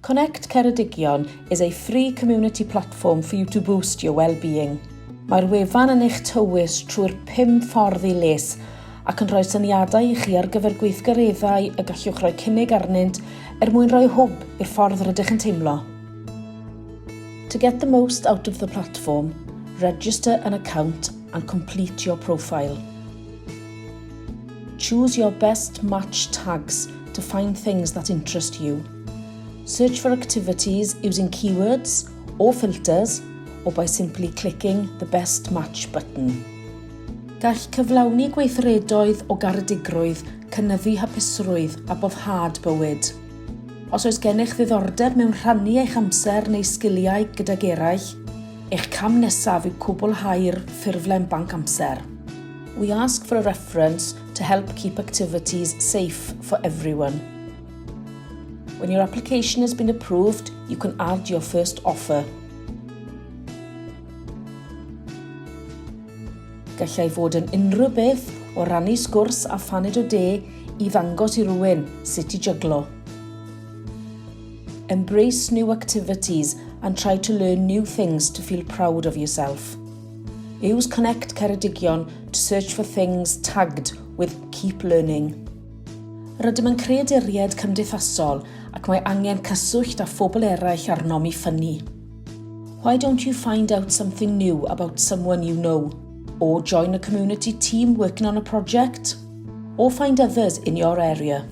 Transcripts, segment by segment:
Connect Ceredigion is a free community platform for you to boost your well-being. Mae'r wefan yn eich tywys trwy'r 5 ffordd i les ac yn rhoi syniadau i chi ar gyfer gweithgareddau y gallwch rhoi cynnig arnynt mwyn rhoi hwb i'r ffordd rydych yn teimlo. To get the most out of the platform, register an account and complete your profile. Choose your best match tags to find things that interest you. Search for activities using keywords or filters or by simply clicking the best match button. Gall cyflawni gweithredoedd o garedigrwydd cynyddu hapusrwydd a boddhad bywyd. Os oes gennych ddiddordeb mewn rhannu eich amser neu sgiliau gydag eraill, eich cam nesaf yw cwblhau'r ffurflen banc amser. We ask for a reference to help keep activities safe for everyone. When your application has been approved, you can add your first offer. Gallai fod yn unrhyw beth o rannu sgwrs a phaned o de i ddangos i rywun sut I jyglo. Embrace new activities and try to learn new things to feel proud of yourself. Use Connect Ceredigion to search for things tagged with Keep Learning. Rydym yn creaduried cymdeithasol ac mae angen cyswllt â phobl eraill arnom I ffynnu. Why don't you find out something new about someone you know? Or join a community team working on a project? Or find others in your area?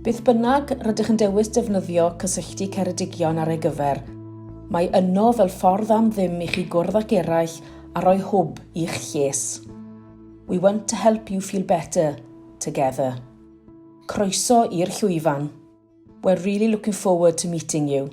Beth bynnag rydych yn dewis defnyddio cysylltu Ceredigion ar ei gyfer, mae yno fel ffordd am ddim I chi gwrdd ag eraill a rhoi hwb i'ch lles. We want to help you feel better together. Croeso i'r llwyfan. We're really looking forward to meeting you.